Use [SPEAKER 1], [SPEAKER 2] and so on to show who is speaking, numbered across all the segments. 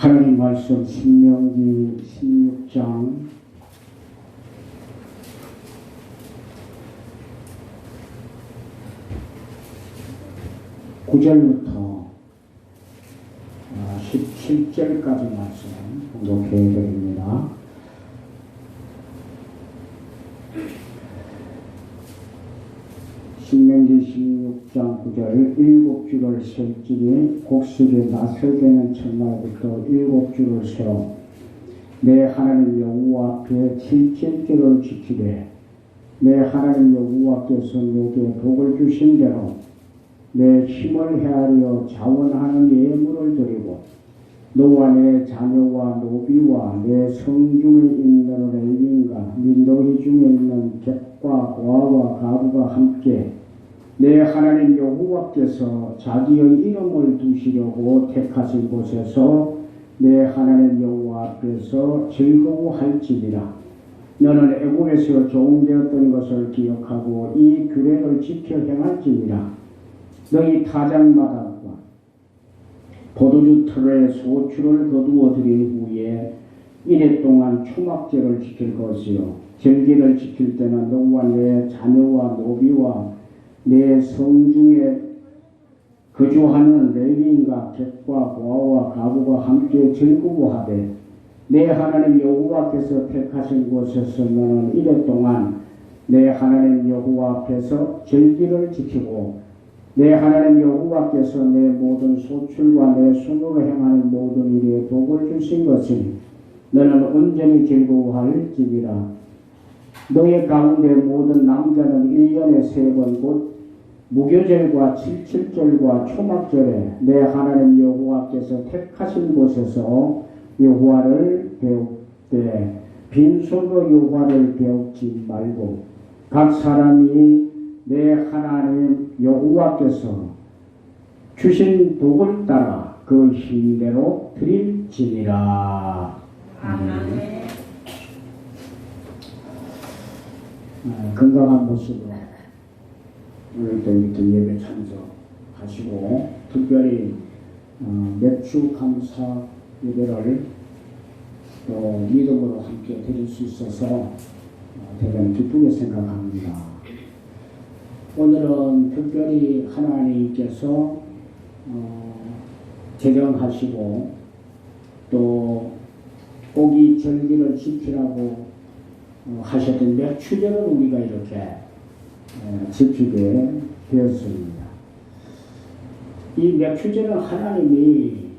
[SPEAKER 1] 하나님 말씀 신명기 16장 9절부터 17절까지 말씀 공독해 드립니다. 신명기 16장 9절 7줄을 셀지니 곡식이 나설되는 첫날부터 7줄을 세워 내 하나님 여호와 앞에 7절을 지키되 내 하나님 여호와께서 내게 복을 주신 대로 내 힘을 헤아려 자원하는 예물을 드리고 너와 내 자녀와 노비와 내 성중에 있는 레위인과 민노이 중에 있는 객과 고아와 가부가 함께 내 하나님 여호와께서 자기의 이름을 두시려고 택하신 곳에서 내 하나님 여호와 앞에서 즐거워할지니라. 너는 애국에서 종되었던 것을 기억하고 이 규례를 지켜 행할지니라. 너희 타작마당과 포도주 틀에 소출을 거두어 드린 후에 이래 동안 초막절을 지킬 것이요 절기를 지킬 때는 너와 내 자녀와 노비와 내 성중에 거주하는 레위인과 객과 고아와 가부가 함께 즐거워하되 내 하나님 여호와께서 택하신 곳에서 너는 이래 동안 내 하나님 여호와 앞에서 절기를 지키고 내 하나님 여호와께서 내 모든 소출과 내 손으로 행하는 모든 일에 복을 주신 것이니 너는 온전히 즐거워할지니라. 너의 가운데 모든 남자는 1년에 3번 곧 무교절과 칠칠절과 초막절에 내 하나님 여호와께서 택하신 곳에서 여호와를 배웁되 빈손으로 여호와를 배우지 말고 각 사람이 내 하나님 여호와께서 주신 복을 따라 그 힘대로 드릴지니라. 아멘. 건강한 모습으로 오늘도 이렇게 예배 참석하시고 특별히 맥주 감사 예배를 또 믿음으로 함께 드릴 수 있어서 대단히 기쁘게 생각합니다. 오늘은 특별히 하나님께서 제정하시고 또 꼭 이 절기를 지키라고 하셨던 맥추절을 우리가 이렇게 지키게 되었습니다. 이 맥추절은 하나님이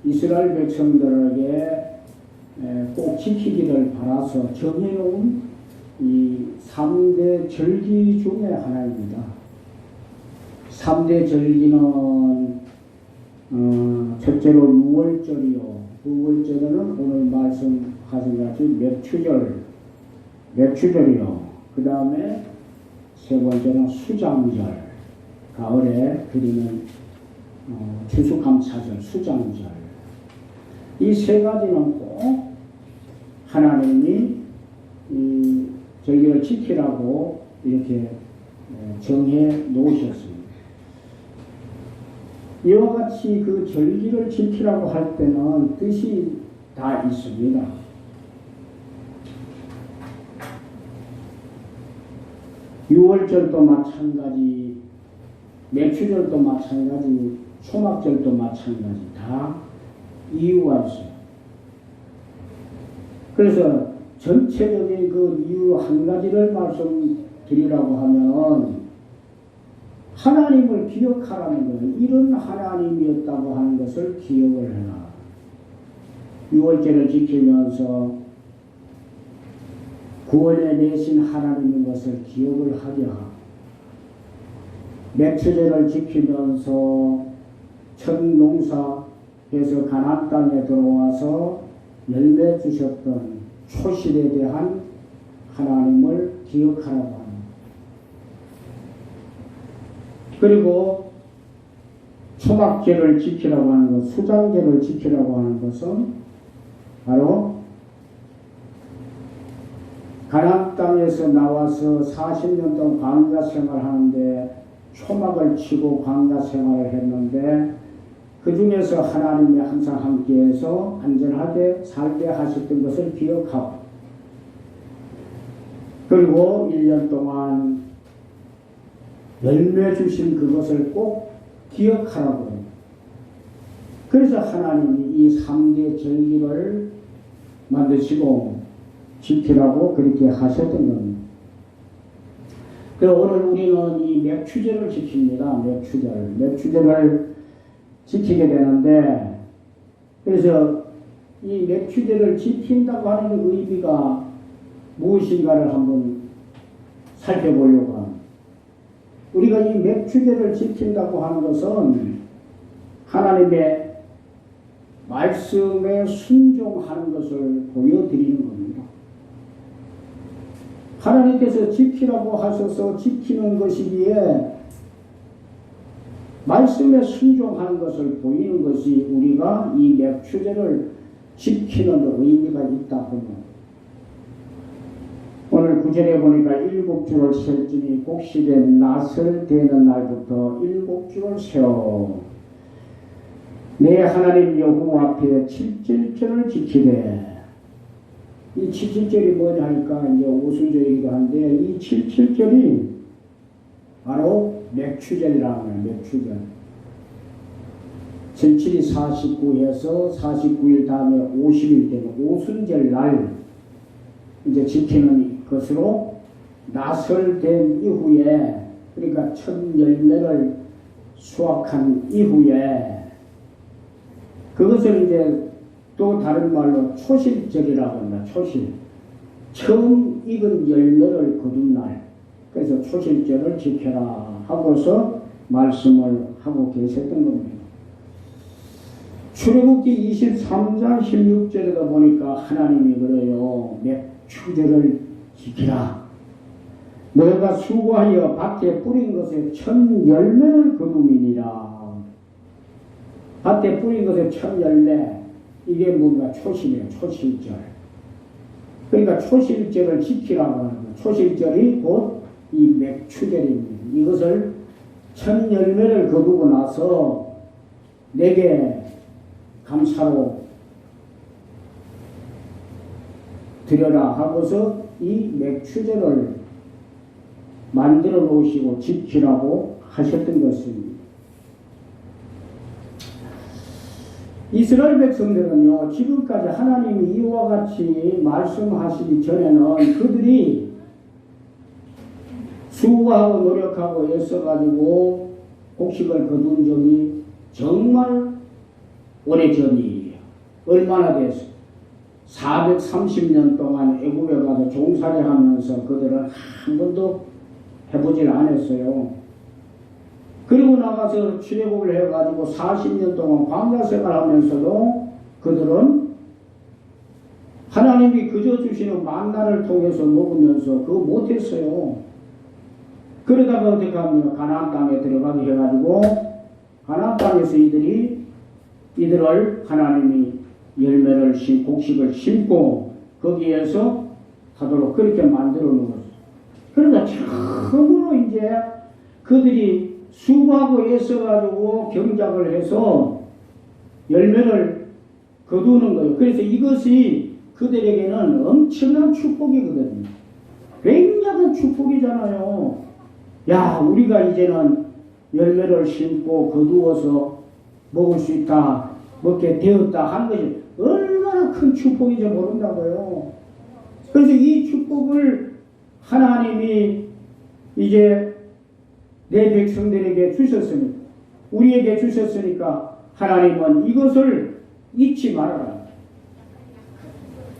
[SPEAKER 1] 이스라엘 백성들에게 꼭 지키기를 바라서 정해놓은 이 3대 절기 중에 하나입니다. 3대 절기는 첫째로 6월절이요. 9월절에는 오늘 말씀하신 같이 맥추절이요. 그 다음에 세 번째는 수장절, 가을에 드리는 추수감사절, 수장절. 이 세 가지는 꼭 하나님이 이 절기를 지키라고 이렇게 정해 놓으셨습니다. 이와 같이 그 절기를 지키라고 할 때는 뜻이 다 있습니다. 유월절도 마찬가지, 맥추절도 마찬가지, 초막절도 마찬가지, 다 이유가 있어요. 그래서 전체적인 그 이유 한 가지를 말씀드리라고 하면 하나님을 기억하라는 거예요. 이런 하나님이었다고 하는 것을 기억을 해라. 6월절을 지키면서 9월에 내신 하나님인 것을 기억을 하게 하고 맥추절을 지키면서 첫 농사해서 가나안 땅에 들어와서 열매 주셨던 초실에 대한 하나님을 기억하라고 합니다. 그리고 초막절을 지키라고 하는 것, 수장절을 지키라고 하는 것은 바로 가나안 땅에서 나와서 40년 동안 광야 생활을 하는데 초막을 치고 광야 생활을 했는데 그 중에서 하나님이 항상 함께해서 안전하게 살게 하셨던 것을 기억하고, 그리고 1년 동안 열매 주신 그것을 꼭 기억하라고 해요. 그래서 하나님이 이 3대 절기를 만드시고 지키라고 그렇게 하셨던 겁니다. 그래서 오늘 우리는 이 맥추제를 지킵니다. 맥추제를 지키게 되는데, 그래서 이 맥추제를 지킨다고 하는 의미가 무엇인가를 한번 살펴보려고 합니다. 우리가 이 맥추제를 지킨다고 하는 것은 하나님의 말씀에 순종하는 것을 보여드리는 겁니다. 하나님께서 지키라고 하셔서 지키는 것이기에 말씀에 순종하는 것을 보이는 것이 우리가 이 맥추제를 지키는 의미가 있다고. 오늘 9절에 보니까 7주를 셀지니 곡식에 낫을 대는 날부터 7주를 세워 내 하나님 여호와 앞에 7절을 지키되, 이 7절이 뭐냐 하니까 이제 오순절이기도 한데, 이 7절이 바로 맥추절이라는 거예요. 맥추절. 7이 49해서 49일 다음에 50일 되는 오순절 날 이제 지키는 것으로 나설된 이후에, 그러니까 첫 열매를 수확한 이후에 그것을 이제 또 다른 말로 초실절이라고 합니다. 초실. 처음 익은 열매를 거둔 날. 그래서 초실절을 지켜라 하고서 말씀을 하고 계셨던 겁니다. 출애굽기 23장 16절에도 보니까 하나님이 그래요. 맥추절을 지키라. 너희가 수고하여 밭에 뿌린 것에 첫 열매를 거두미니라. 밭에 뿌린 것의 첫 열매, 이게 뭔가 초실이에요. 초실절. 그러니까 초실절을 지키라고 하는 거예요. 초실절이 곧 이 맥추절입니다. 이것을 첫 열매를 거두고 나서 내게 감사로 드려라 하고서 이 맥추절을 만들어 놓으시고 지키라고 하셨던 것입니다. 이스라엘 백성들은요, 지금까지 하나님이 이와 같이 말씀하시기 전에는 그들이 수고하고 노력하고 애써가지고 곡식을 거둔 적이 정말 오래전이에요. 얼마나 됐어요? 430년 동안 애굽에 가서 종살이 하면서 그들은 한 번도 해보질 않았어요. 그리고 나가서 출애굽을 해가지고 40년 동안 광야 생활하면서도 그들은 하나님이 그저 주시는 만나를 통해서 먹으면서 그거 못했어요. 그러다가 어떻게 하면 가나안 땅에 들어가게 해가지고 가나안 땅에서 이들을 하나님이 열매를 곡식을 심고 거기에서 하도록 그렇게 만들어 놓았어요. 그러니까 처음으로 이제 그들이 수고하고 애써가지고 경작을 해서 열매를 거두는 거예요. 그래서 이것이 그들에게는 엄청난 축복이거든요. 굉장한 축복이잖아요. 야, 우리가 이제는 열매를 심고 거두어서 먹을 수 있다, 먹게 되었다 하는 것이 얼마나 큰 축복인지 모른다고요. 그래서 이 축복을 하나님이 이제 내 백성들에게 주셨으니까, 우리에게 주셨으니까 하나님은 이것을 잊지 말아라.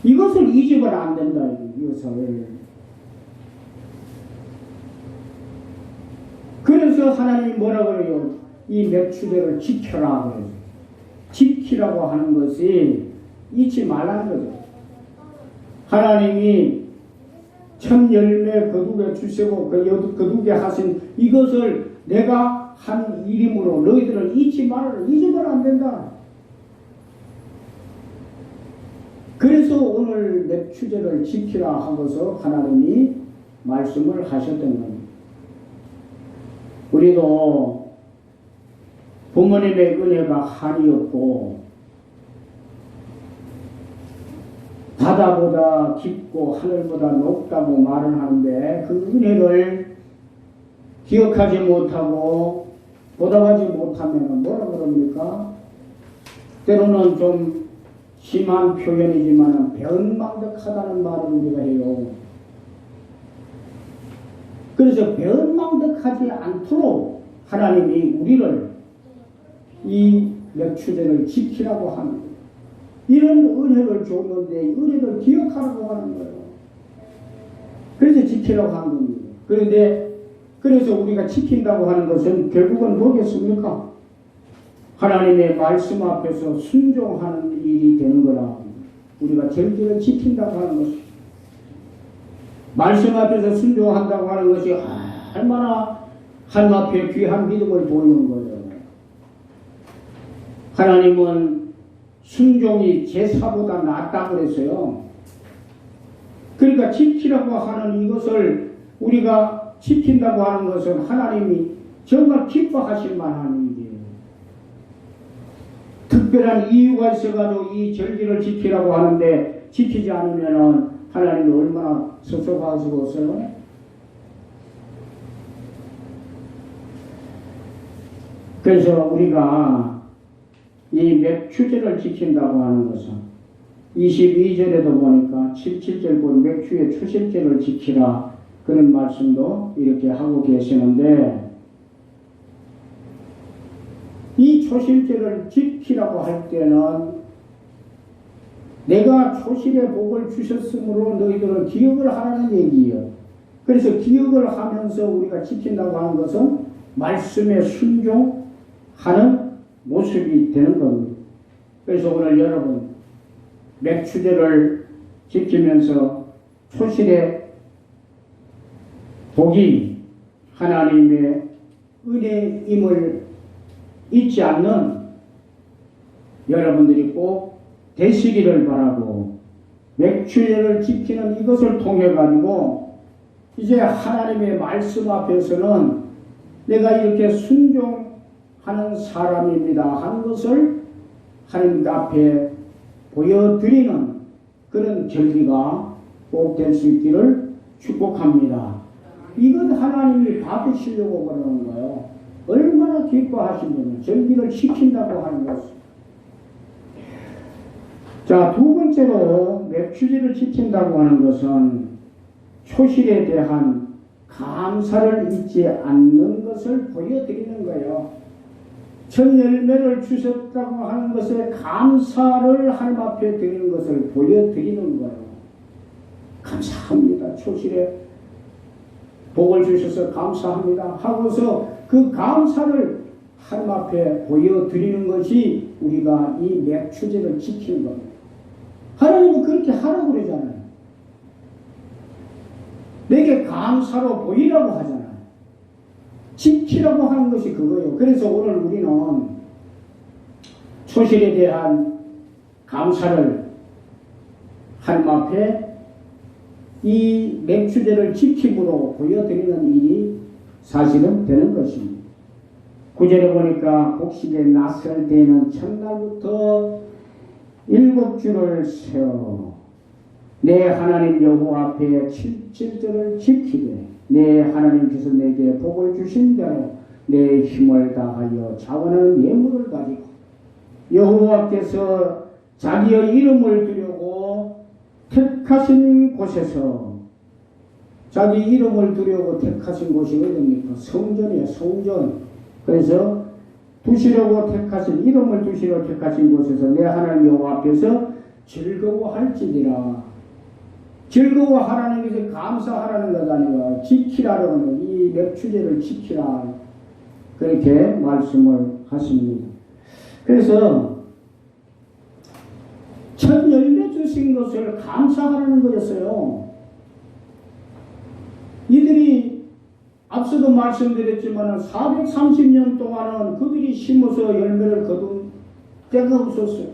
[SPEAKER 1] 이것을 잊으면 안 된다. 이것을. 그래서 하나님이 뭐라 그래요? 이 맥추제를 지켜라 그래요. 지키라고 하는 것이 잊지 말라는 거죠. 하나님이 첫 열매 거두게 주시고 거두게 하신 이것을 내가 한 일임으로 너희들을 잊지 말아라. 잊으면 안 된다. 그래서 오늘 맥추제를 지키라 하고서 하나님이 말씀을 하셨던 겁니다. 우리도 부모님의 은혜가 한이 없고 바다보다 깊고 하늘보다 높다고 말은 하는데 그 은혜를 기억하지 못하고 보답하지 못하면 뭐라 그럽니까? 때로는 좀 심한 표현이지만 배은망덕하다는 말을 우리가 해요. 그래서 배은망덕하지 않도록 하나님이 우리를 이 맥추제를 지키라고 합니다. 이런 은혜를 줬는데 은혜를 기억하라고 하는 거예요. 그래서 지키라고 하는 겁니다. 그래서 우리가 지킨다고 하는 것은 결국은 뭐겠습니까? 하나님의 말씀 앞에서 순종하는 일이 되는 거라. 우리가 절기를 지킨다고 하는 것입니다. 말씀 앞에서 순종한다고 하는 것이 얼마나 하나님 앞에 귀한 믿음을 보이는 거예요. 하나님은 순종이 제사보다 낫다고 그랬어요. 그러니까 지키라고 하는 이것을 우리가 지킨다고 하는 것은 하나님이 정말 기뻐하실 만한 일이에요. 특별한 이유가 있어가지고 이 절기를 지키라고 하는데 지키지 않으면 하나님이 얼마나 섭섭하시겠어요? 그래서 우리가 이 맥추제를 지킨다고 하는 것은 22절에도 보니까 77절 본 맥추의 초실제를 지키라 그런 말씀도 이렇게 하고 계시는데 이 초실제를 지키라고 할 때는 내가 초실의 복을 주셨으므로 너희들은 기억을 하라는 얘기예요. 그래서 기억을 하면서 우리가 지킨다고 하는 것은 말씀에 순종하는 모습이 되는 겁니다. 그래서 오늘 여러분 맥추제를 지키면서 초실의 복이 하나님의 은혜임을 잊지 않는 여러분들이 꼭 되시기를 바라고 맥추제를 지키는 이것을 통해 가지고 이제 하나님의 말씀 앞에서는 내가 이렇게 순종하는 사람입니다 하는 것을 하나님 앞에 보여드리는 그런 절기가 꼭 될 수 있기를 축복합니다. 이건 하나님이 받으시려고 그러는 거예요. 얼마나 기뻐하시면 절기를 지킨다고 하는 것입니다. 자, 두 번째로 맥추제를 지킨다고 하는 것은 초실에 대한 감사를 잊지 않는 것을 보여드리는 거예요. 첫 열매를 주셨다고 하는 것에 감사를 하나님 앞에 드리는 것을 보여드리는 거예요. 감사합니다. 초실에 복을 주셔서 감사합니다 하고서 그 감사를 하나님 앞에 보여드리는 것이 우리가 이 맥추제를 지키는 겁니다. 하나님은 그렇게 하라고 그러잖아요. 내게 감사로 보이라고 하잖아요. 지키라고 하는 것이 그거예요. 그래서 오늘 우리는 초실에 대한 감사를 하나님 앞에 이 맥추제를 지킴으로 보여드리는 일이 사실은 되는 것입니다. 9절에 보니까 곡식에 낯설 때는 첫날부터 7주를 세워 내 하나님 여호와 앞에 7절을 지키되 내 하나님께서 내게 복을 주신 대로 내 힘을 다하여 자원하는 예물을 가지고 여호와께서 자기의 이름을 두려고 택하신 곳에서 자기 이름을 두려고 택하신 곳이 어디입니까? 성전이에요. 성전. 그래서 두시려고 택하신 이름을 두시려고 택하신 곳에서 내 하나님 여호와 앞에서 즐거워할지니라. 즐거워하라는 것이 감사하라는 것 아니라 지키라는 이 맥추제를 지키라 그렇게 말씀을 하십니다. 그래서 첫 열매 주신 것을 감사하라는 거였어요. 이들이 앞서도 말씀드렸지만 430년 동안은 그들이 심어서 열매를 거둔 때가 없었어요.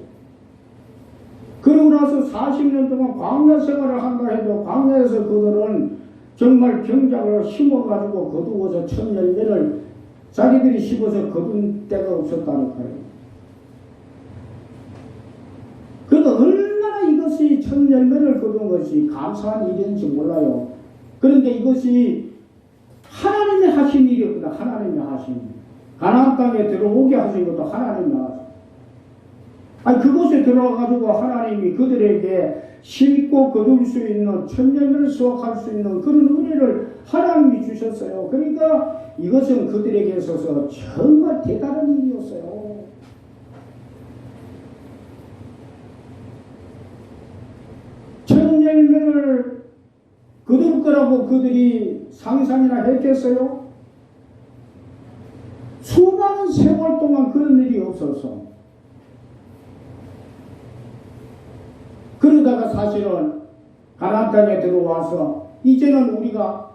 [SPEAKER 1] 그러고 나서 40년 동안 광야 생활을 한다 해도 광야에서 그들은 정말 경작을 심어가지고 거두어서 첫 열매를 자기들이 씹어서 거둔 때가 없었다니까요. 그러니까 얼마나 이것이 첫 열매를 거둔 것이 감사한 일인지 몰라요. 그런데 이것이 하나님이 하신 일이었구나. 하나님이 하신. 가나안 땅에 들어오게 하신 것도 하나님이 하신. 아니 그곳에 들어가가지고 하나님이 그들에게 심고 거둘 수 있는 첫 열매를 수확할 수 있는 그런 은혜를 하나님이 주셨어요. 그러니까 이것은 그들에게 있어서 정말 대단한 일이었어요. 첫 열매를 거둘 거라고 그들이 상상이나 했겠어요? 수많은 세월 동안 그런 일이 없어서 그러다가 사실은 가나안 땅에 들어와서 이제는 우리가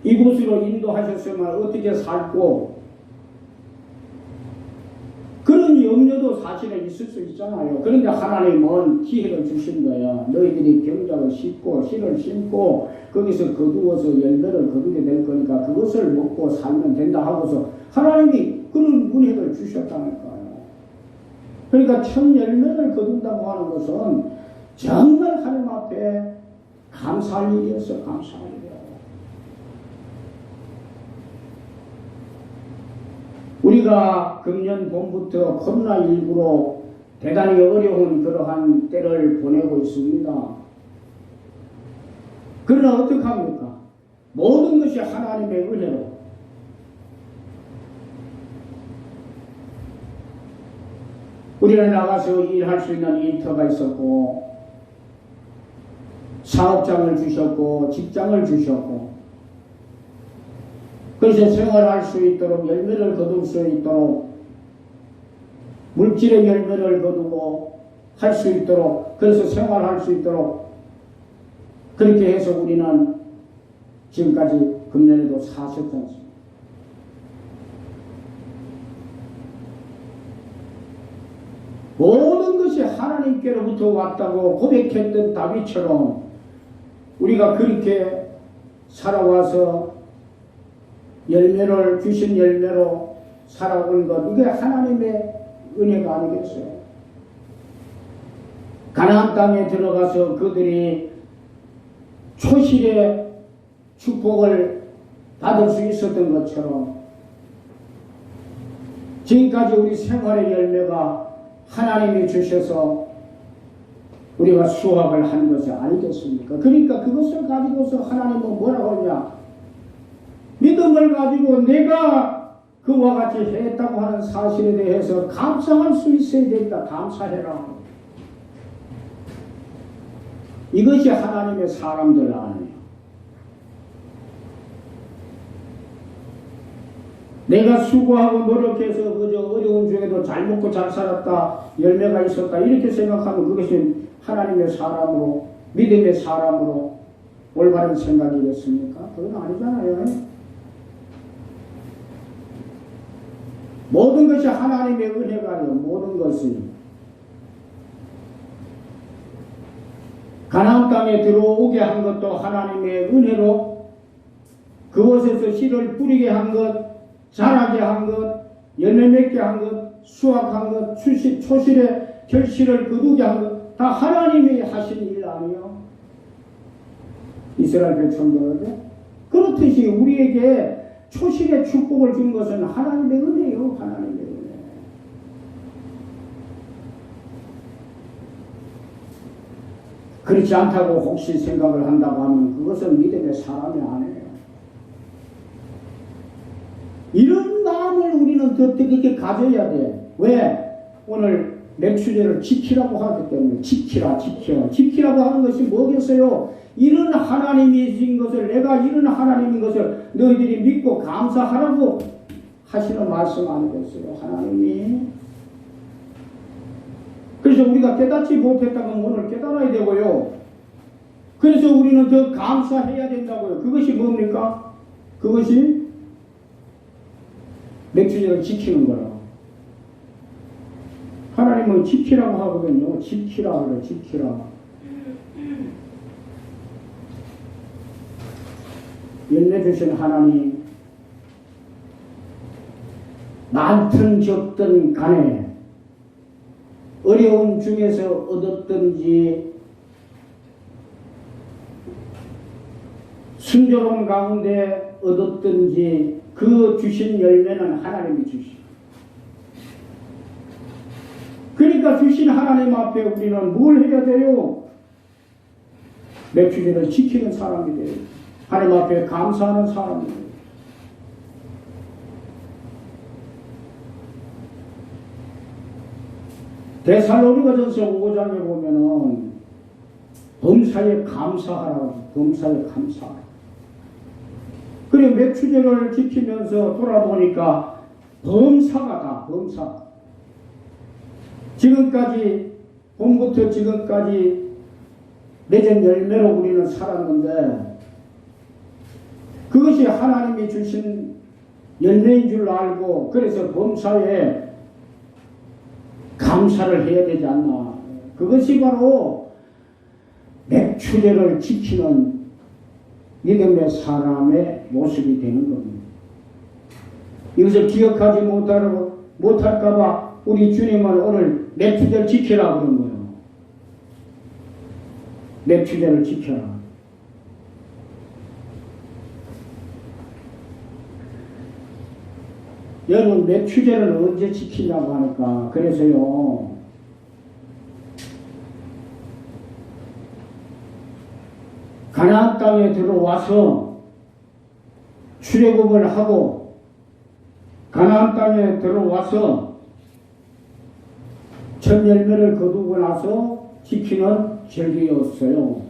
[SPEAKER 1] 이곳으로 인도하셨으면 어떻게 살고 그런 염려도 사실은 있을 수 있잖아요. 그런데 하나님은 기회를 주신 거야. 너희들이 경작을 싣고 씨를 심고 거기서 거두어서 열매를 거두게 될 거니까 그것을 먹고 살면 된다 하고서 하나님이 그런 은혜를 주셨다는 거예요. 그러니까 첫 열매를 거둔다고 하는 것은 정말 하나님 앞에 감사할 일이었어. 감사할 일이야. 우리가 금년 봄부터 코로나19로 대단히 어려운 그러한 때를 보내고 있습니다. 그러나 어떡합니까? 모든 것이 하나님의 은혜로 우리는 나가서 일할 수 있는 일터가 있었고 사업장을 주셨고 직장을 주셨고 그래서 생활할 수 있도록 열매를 거둘 수 있도록 물질의 열매를 거두고 할 수 있도록 그래서 생활할 수 있도록 그렇게 해서 우리는 지금까지 금년에도 사셨지 않습니까? 모든 것이 하나님께로부터 왔다고 고백했던 다윗처럼 우리가 그렇게 살아와서 열매를 주신 열매로 살아온 것 이게 하나님의 은혜가 아니겠어요? 가나안 땅에 들어가서 그들이 초실의 축복을 받을 수 있었던 것처럼 지금까지 우리 생활의 열매가 하나님이 주셔서 우리가 수확을 한 것이 아니겠습니까? 그러니까 그것을 가지고서 하나님은 뭐라고 하냐? 믿음을 가지고 내가 그와 같이 했다고 하는 사실에 대해서 감사할 수 있어야 된다. 감사해라. 이것이 하나님의 사람들 아니에요. 내가 수고하고 노력해서 그저 어려운 중에도 잘 먹고 잘 살았다, 열매가 있었다 이렇게 생각하면 그것이 하나님의 사람으로 믿음의 사람으로 올바른 생각이겠습니까? 그건 아니잖아요. 모든 것이 하나님의 은혜가 아니에요. 모든 것이 가나안 땅에 들어오게 한 것도 하나님의 은혜로 그곳에서 씨를 뿌리게 한 것, 자라게 한 것, 열매 맺게 한 것, 수확한 것, 초실의 결실을 거두게 한 것 다 하나님이 하신 일 아니에요? 이스라엘 백성들에게 그렇듯이 우리에게 초실의 축복을 준 것은 하나님의 은혜요. 하나님의 은혜. 그렇지 않다고 혹시 생각을 한다고 하면 그것은 믿음의 사람이 아니에요. 이런 마음을 우리는 더 뜨겁게 가져야 돼. 왜? 오늘 맥주제를 지키라고 하기 때문에 지키라고 하는 것이 뭐겠어요? 이런 하나님이신 것을 내가 이런 하나님인 것을 너희들이 믿고 감사하라고 하시는 말씀 아니겠어요? 하나님이. 그래서 우리가 깨닫지 못했다면 오늘 깨달아야 되고요. 그래서 우리는 더 감사해야 된다고요. 그것이 뭡니까? 그것이 맥주제를 지키는 거라. 하나님은 지키라고 하거든요. 지키라 그래, 지키라. 열매 주신 하나님, 많든 적든 간에 어려운 중에서 얻었든지 순조로운 가운데 얻었든지 그 주신 열매는 하나님이 주시고, 그러니까 주신 하나님 앞에 우리는 뭘 해야 돼요? 맥주제를 지키는 사람이 돼요. 하나님 앞에 감사하는 사람이 돼요. 데살로니가전서 5장에 보면은 범사에 감사하라고, 범사에 감사하라. 그리고 맥주제를 지키면서 돌아보니까 범사가 다 범사. 지금까지 봄부터 지금까지 맺은 열매로 우리는 살았는데 그것이 하나님이 주신 열매인 줄 알고 그래서 범사에 감사를 해야 되지 않나. 그것이 바로 맥주제를 지키는 믿음의 사람의 모습이 되는 겁니다. 이것을 기억하지 못할까봐 우리 주님은 오늘 맥주제를 지키라고 그런 거예요. 맥주제를 지켜라. 여러분, 맥주제를 언제 지키냐고 하니까, 그래서요, 가나안 땅에 들어와서 출애굽을 하고 가나안 땅에 들어와서 첫 열매를 거두고 나서 지키는 절기였어요.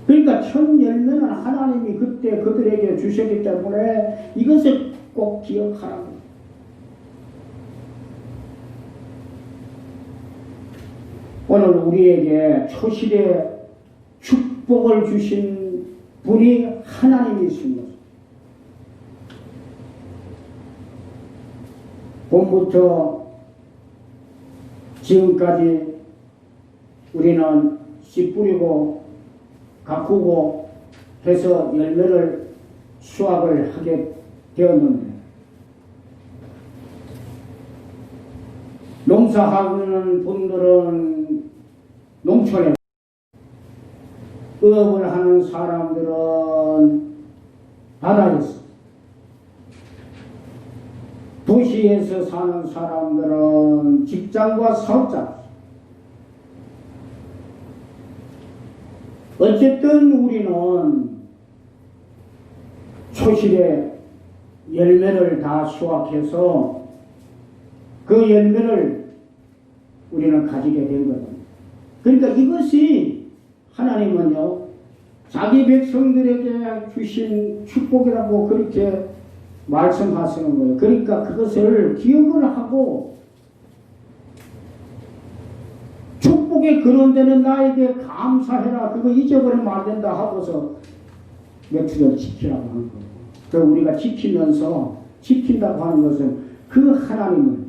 [SPEAKER 1] 그러니까 첫 열매는 하나님이 그때 그들에게 주셨기 때문에 이것을 꼭 기억하라고. 오늘 우리에게 초실에 축복을 주신 분이 하나님이십니다. 봄부터 지금까지 우리는 씨 뿌리고 가꾸고 해서 열매를 수확을 하게 되었는데, 농사하는 분들은 농촌에, 업을 하는 사람들은 바다에서, 도시에서 사는 사람들은 직장과 사업자. 어쨌든 우리는 초실에 열매를 다 수확해서 그 열매를 우리는 가지게 된 거예요. 그러니까 이것이 하나님은요, 자기 백성들에게 주신 축복이라고 그렇게 말씀하시는 거예요. 그러니까 그것을 기억을 하고 축복의 그런 데는 나에게 감사해라. 그거 잊어버리면 안 된다 하고서 맥주를 지키라고 하는 거예요. 그 우리가 지키면서 지킨다고 하는 것은 그 하나님을,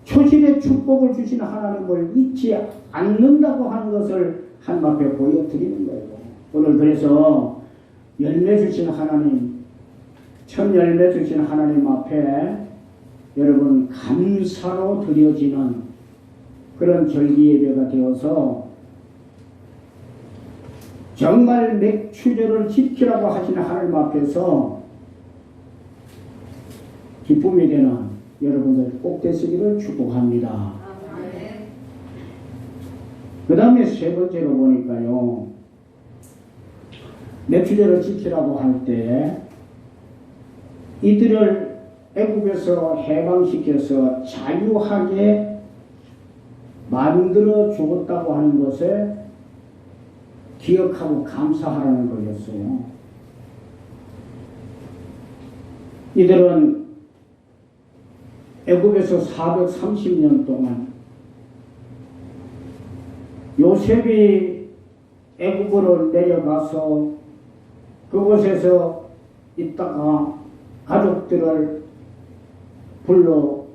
[SPEAKER 1] 초실의 축복을 주신 하나님을 잊지 않는다고 하는 것을 하나님 앞에 보여드리는 거예요. 오늘 그래서 열매 주신 하나님, 첫 열매 주신 하나님 앞에 여러분 감사로 드려지는 그런 절기 예배가 되어서 정말 맥주제를 지키라고 하시는 하나님 앞에서 기쁨이 되는 여러분들 꼭 되시기를 축복합니다. 그 다음에 세 번째로 보니까요, 맥주제를 지키라고 할 때 이들을 애굽에서 해방시켜서 자유하게 만들어 주었다고 하는 것에 기억하고 감사하라는 거였어요. 이들은 애굽에서 430년 동안 요셉이 애굽으로 내려가서 그곳에서 있다가 가족들을 불러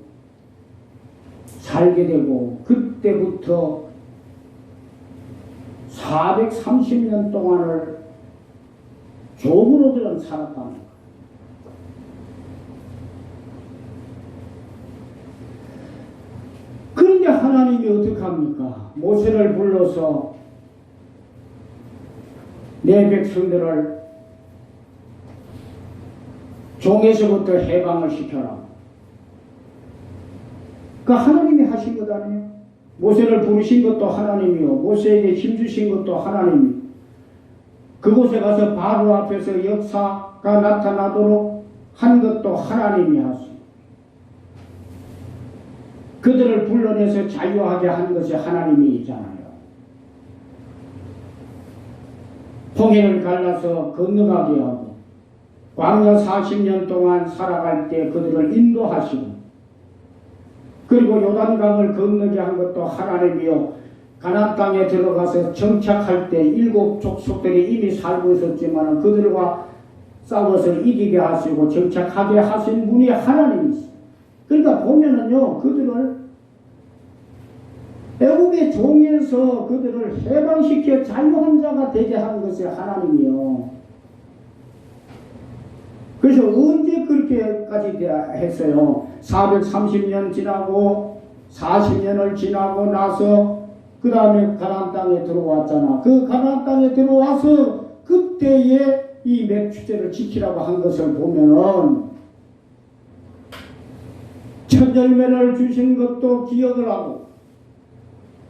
[SPEAKER 1] 살게 되고, 그때부터 430년 동안을 종으로들은 살았다는 거예요. 하나님이 어떻게 합니까? 모세를 불러서 내 백성들을 종에서부터 해방을 시켜라. 그 하나님이 하신 것 아니에요? 모세를 부르신 것도 하나님이요, 모세에게 힘주신 것도 하나님이. 그곳에 가서 바로 앞에서 역사가 나타나도록 한 것도 하나님이 하시고, 그들을 불러내서 자유하게 한 것이 하나님이잖아요. 홍해를 갈라서 건너가게 하고 광야 40년 동안 살아갈 때 그들을 인도하시고, 그리고 요단강을 건너게 한 것도 하나님이요, 가나안 땅에 들어가서 정착할 때 7 족속들이 이미 살고 있었지만 그들과 싸워서 이기게 하시고 정착하게 하신 분이 하나님이시죠. 그러니까 보면은요, 그들을 애국의 종에서 그들을 해방시켜 자유한 자가 되게 한 것이 하나님이요. 그래서 언제 그렇게까지 했어요? 430년 지나고 40년을 지나고 나서 그 다음에 가나안 땅에 들어왔잖아. 그 가나안 땅에 들어와서 그때에 이 맥추제를 지키라고 한 것을 보면은 첫 열매를 주신 것도 기억을 하고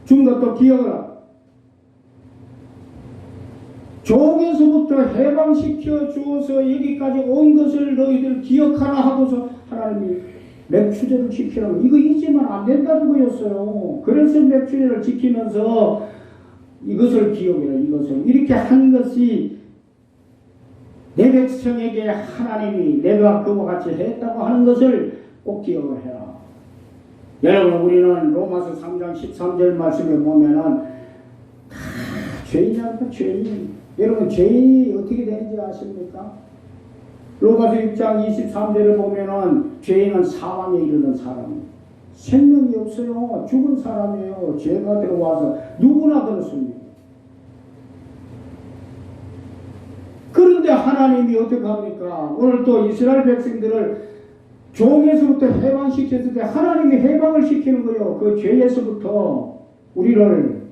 [SPEAKER 1] 준 것도 기억을 하고 종에서부터 해방시켜 주어서 여기까지 온 것을 너희들 기억하라 하고서 하나님이 맥추제를 지키라고, 이거 잊으면 안 된다는 거였어요. 그래서 맥추제를 지키면서 이것을 기억해라. 이것을 이렇게 한 것이 내 백성에게 하나님이 내가 그와 같이 했다고 하는 것을 꼭 기억을 해라. 여러분, 우리는 로마서 3장 13절 말씀에 보면은 죄인이라고, 죄인. 여러분, 죄인이 어떻게 되는지 아십니까? 로마서 6장 23절을 보면은 죄인은 사망에 이르는 사람, 생명이 없어요. 죽은 사람이에요. 죄가 들어와서 누구나 그렇습니다. 그런데 하나님이 어떻게 합니까? 오늘 또 이스라엘 백성들을 종에서부터 해방시켰을 때 하나님이 해방을 시키는 거예요. 그 죄에서부터 우리를.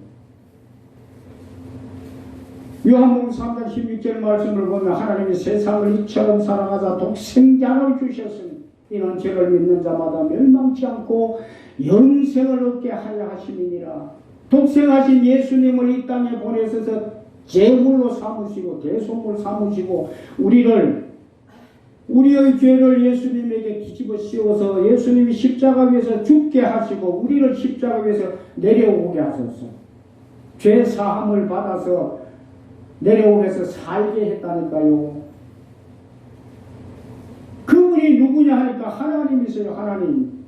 [SPEAKER 1] 요한복음 3장 16절 말씀을 보면 하나님이 세상을 이처럼 사랑하사 독생자를 주셨으니 이는 저를 믿는 자마다 멸망치 않고 영생을 얻게 하려 하심이니라. 독생하신 예수님을 이 땅에 보내셔서 제물로 삼으시고 대속물 삼으시고 우리의 죄를 예수님에게 뒤집어 씌워서 예수님이 십자가 위에서 죽게 하시고 우리를 십자가 위에서 내려오게 하셨어. 죄 사함을 받아서 내려오면서 살게 했다니까요. 그분이 누구냐 하니까 하나님이세요. 하나님.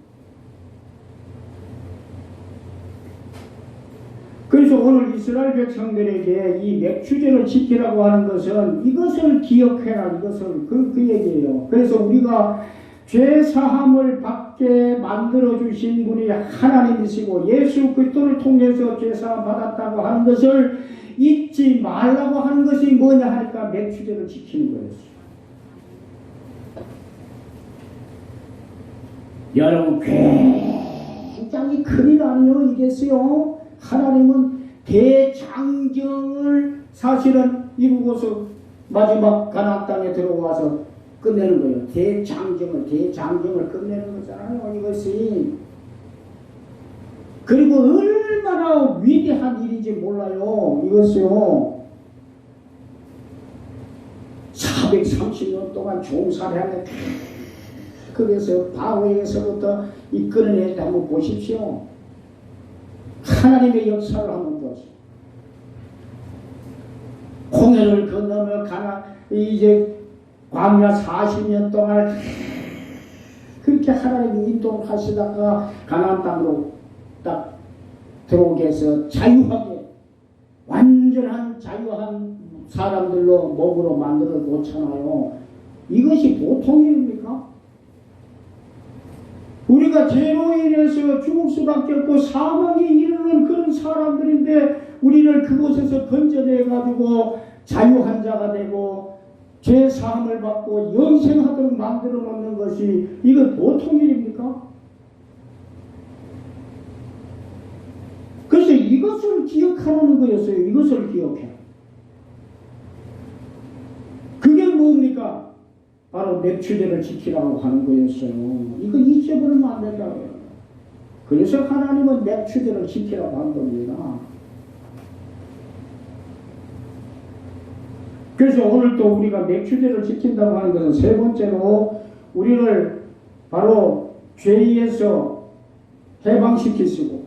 [SPEAKER 1] 그래서 오늘 이스라엘 백성들에게 이 맥추제를 지키라고 하는 것은 이것을 기억해라. 이것을 그 얘기예요. 그래서 우리가 죄 사함을 받게 만들어 주신 분이 하나님이시고 예수 그리스도를 통해서 죄 사함 받았다고 하는 것을 잊지 말라고 하는 것이 뭐냐 하니까 맥추제를 지키는 거였어요. 여러분, 굉장히 큰일 아니에요 이게요. 하나님은 대장정을 사실은 이루고서 마지막 가나안 땅에 들어와서 끝내는 거예요. 대장정을 끝내는 거잖아요 이것이. 그리고 얼마나 위대한 일인지 몰라요. 이것이요. 430년 동안 종살이하는 그래서 바오에서부터 이끌어낼 때 한번 보십시오. 하나님의 역사를 한번 보십시오. 홍해를 건너며 이제 광야 40년 동안 그렇게 하나님이 인도하시다가 가나안 땅으로 딱 들어오게 해서 자유하게 완전한 자유한 사람들로 목으로 만들어 놓잖아요. 이것이 보통 일입니까? 우리가 죄로 인해서 죽을 수밖에 없고 사망에 이르는 그런 사람들인데 우리를 그곳에서 건져내가지고 자유한 자가 되고 죄 사함을 받고 영생하도록 만들어 놓는 것이 이거 보통 일입니까? 이것을 기억하라는 거였어요. 이것을 기억해. 그게 뭡니까? 바로 맥추제를 지키라고 하는 거였어요. 이거 잊어버리면 안 된다고요. 그래서 하나님은 맥추제를 지키라고 한 겁니다. 그래서 오늘 또 우리가 맥추제를 지킨다고 하는 것은 세 번째로 우리를 바로 죄에서 해방시키시고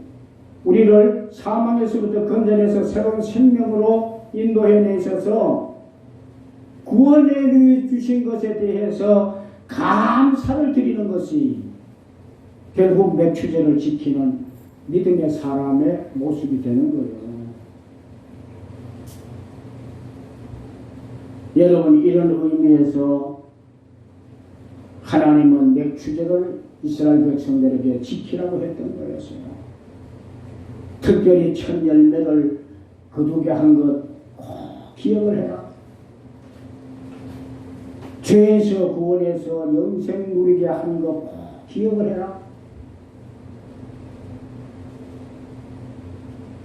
[SPEAKER 1] 우리를 사망에서부터 건져내서 새로운 생명으로 인도해 내셔서 구원해 주신 것에 대해서 감사를 드리는 것이 결국 맥추제를 지키는 믿음의 사람의 모습이 되는 거예요. 여러분, 이런 의미에서 하나님은 맥추제를 이스라엘 백성들에게 지키라고 했던 거였어요. 특별히 첫 열매를 거두게 한 것 꼭 기억을 해라. 죄에서 구원해서 영생 누리게 한 것 꼭 기억을 해라.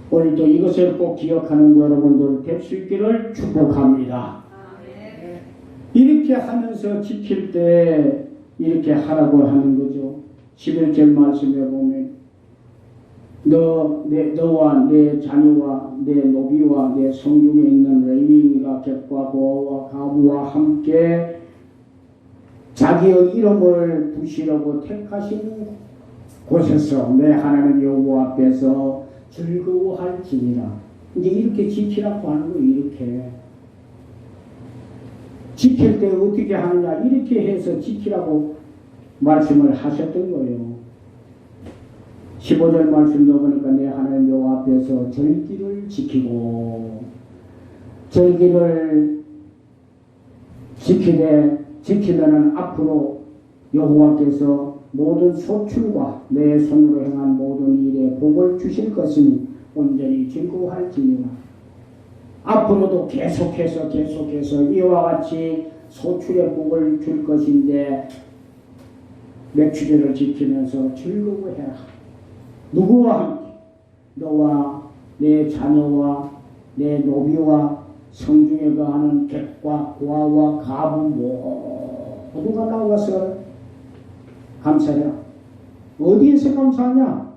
[SPEAKER 1] 오늘도 이것을 꼭 기억하는 여러분들 될 수 있기를 축복합니다. 이렇게 하면서 지킬 때 이렇게 하라고 하는 거죠. 11절 말씀에 보면 너와 내 자녀와 내 노비와 내 성중에 있는 레위인과 객과 고아와 가부와 함께 자기의 이름을 부시려고 택하신 곳에서 내 하나님 여호와 앞에서 즐거워할지니라. 이제 이렇게 지키라고 하는 거예요. 이렇게 지킬 때 어떻게 하느냐, 이렇게 해서 지키라고 말씀을 하셨던 거예요. 15절 말씀도 보니까 내 하나님 여호와 앞에서 절기를 지키고, 절기를 지키면은 앞으로 여호와께서 모든 소출과 내 손으로 행한 모든 일에 복을 주실 것이니 온전히 즐거워할지니라. 앞으로도 계속해서 이와 같이 소출의 복을 줄 것인데 맥추제를 지키면서 즐거워해라. 누구와 함께? 너와 내 자녀와 내 노비와 성중에 거하는 객과 고아와 가부 모두가 나와서 감사해라. 어디에서 감사하냐?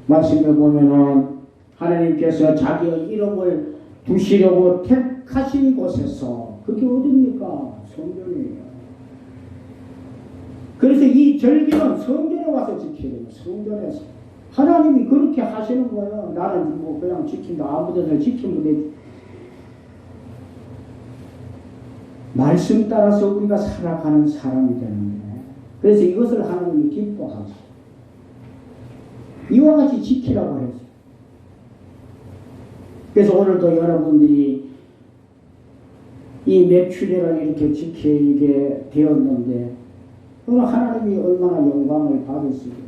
[SPEAKER 1] 말씀에 보면은 하나님께서 자기의 이름을 두시려고 택하신 곳에서, 그게 어디입니까? 성전이에요. 그래서 이 절기는 성전에 와서 지켜야 돼요. 성전에서. 하나님이 그렇게 하시는 거예요. 나는 뭐 그냥 지킨다, 아무 데나 지키면 되지. 말씀 따라서 우리가 살아가는 사람이 되는데, 그래서 이것을 하나님이 기뻐하시고 이와 같이 지키라고 했어요. 그래서 오늘도 여러분들이 이 맥추제를 이렇게 지키게 되었는데, 오늘 하나님이 얼마나 영광을 받으시겠어요.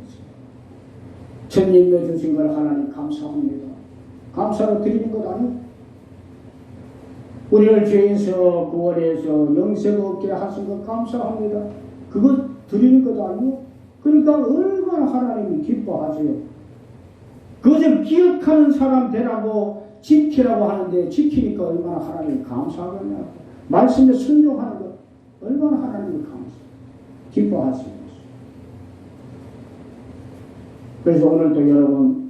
[SPEAKER 1] 첫 열매 주신 걸 하나님 감사합니다. 감사로 드리는 것 아니에요. 우리를 죄에서 구원해서 영생 얻게 하신 것 감사합니다. 그것 드리는 것 아니에요. 그러니까 얼마나 하나님이 기뻐하세요. 그것을 기억하는 사람 되라고 지키라고 하는데, 지키니까 얼마나 하나님이 감사하겠냐. 말씀에 순종하는 것 얼마나 하나님이 기뻐하시겠어요. 그래서 오늘도 여러분,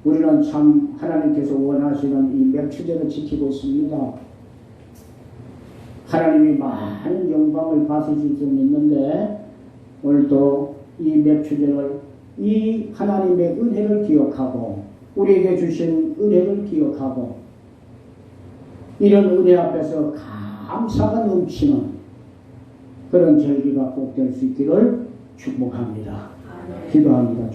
[SPEAKER 1] 우리는 참 하나님께서 원하시는 이 맥추제를 지키고 있습니다. 하나님이 많은 영광을 받으실 수 있는데, 오늘도 이 맥추제를, 이 하나님의 은혜를 기억하고 우리에게 주신 은혜를 기억하고 이런 은혜 앞에서 감사가 넘치는 그런 절기가 꼭 될 수 있기를 축복합니다. 기도합니다.